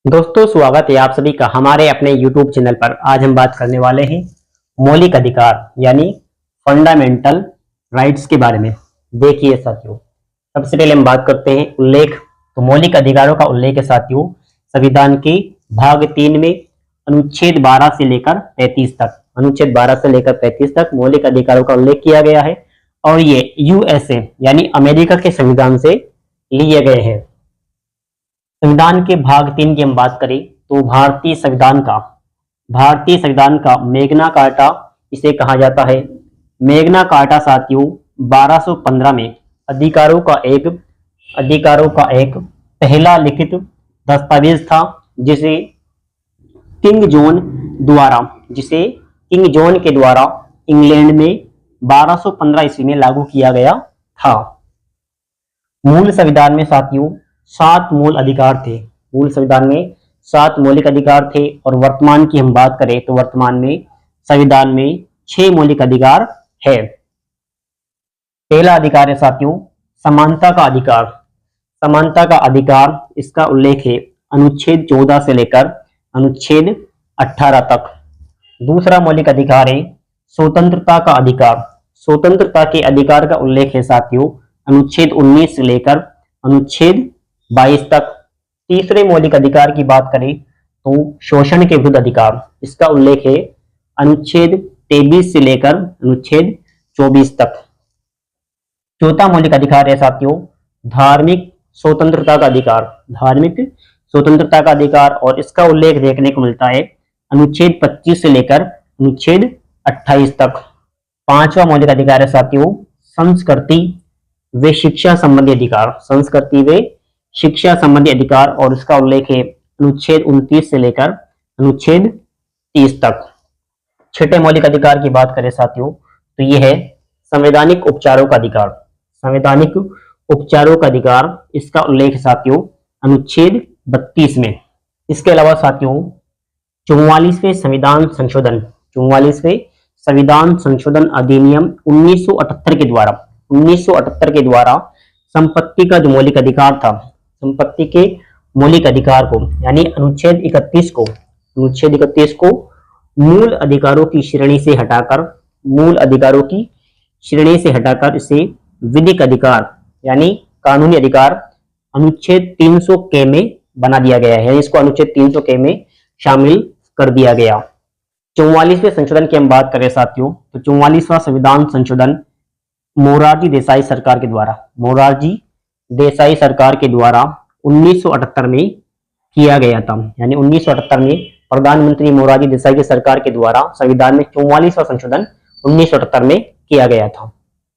दोस्तों, स्वागत है आप सभी का हमारे अपने YouTube चैनल पर। आज हम बात करने वाले हैं मौलिक अधिकार यानी फंडामेंटल राइट्स के बारे में। देखिए साथियों, सबसे पहले हम बात करते हैं उल्लेख। तो मौलिक अधिकारों का उल्लेख है साथियों संविधान के भाग 3 में अनुच्छेद 12 से लेकर 35 तक। अनुच्छेद 12 से लेकर 35 तक मौलिक अधिकारों का उल्लेख किया गया है और ये यूएसए यानी अमेरिका के संविधान से लिए गए हैं। संविधान के भाग 3 की हम बात करें तो भारतीय संविधान का मैग्ना कार्टा इसे कहा जाता है। मैग्ना कार्टा साथियों 1215 में अधिकारों का एक पहला लिखित दस्तावेज था जिसे किंग जॉन के द्वारा इंग्लैंड में 1215 ईस्वी में लागू किया गया था। मूल संविधान में साथियों 7 मूल अधिकार थे। मूल संविधान में 7 मौलिक अधिकार थे और वर्तमान की हम बात करें तो वर्तमान में संविधान में 6 मौलिक अधिकार है। पहला अधिकार है साथियों समानता का अधिकार। समानता का अधिकार इसका उल्लेख है अनुच्छेद 14 से लेकर अनुच्छेद 18 तक। दूसरा मौलिक अधिकार है स्वतंत्रता का अधिकार। स्वतंत्रता के अधिकार का उल्लेख है साथियों अनुच्छेद 19 से लेकर अनुच्छेद 22 तक। तीसरे मौलिक अधिकार की बात करें तो शोषण के विरुद्ध अधिकार, इसका उल्लेख है अनुच्छेद 23 से लेकर अनुच्छेद 24 तक। चौथा मौलिक अधिकार है साथियों धार्मिक स्वतंत्रता का अधिकार। धार्मिक स्वतंत्रता का अधिकार और इसका उल्लेख देखने को मिलता है अनुच्छेद 25 से लेकर अनुच्छेद 28 तक। पांचवा मौलिक अधिकार है साथियों संस्कृति व शिक्षा संबंधी अधिकार। संस्कृति व शिक्षा संबंधी अधिकार और इसका उल्लेख है अनुच्छेद 29 से लेकर अनुच्छेद 30 तक। छठे मौलिक अधिकार की बात करें साथियों तो यह है संवैधानिक उपचारों का अधिकार। संवैधानिक उपचारों का अधिकार इसका उल्लेख है साथियों अनुच्छेद 32 में। इसके अलावा साथियों 44वें संविधान संशोधन अधिनियम 1978 के द्वारा संपत्ति का जो मौलिक अधिकार था, संपत्ति के मौलिक अधिकार को यानी अनुच्छेद 31 को मूल अधिकारों की श्रेणी से हटाकर इसे विधिक अधिकार यानी कानूनी अधिकार अनुच्छेद 300 के में बना दिया गया है। इसको अनुच्छेद 300 के में शामिल कर दिया गया। 44वें संशोधन की हम बात करें साथियों तो 44वां संविधान संशोधन मोरारजी देसाई सरकार के द्वारा 1978 में किया गया था। यानी 1978 में प्रधानमंत्री मोरारजी देसाई की सरकार के द्वारा संविधान में 44वां संशोधन 1978 में किया गया था।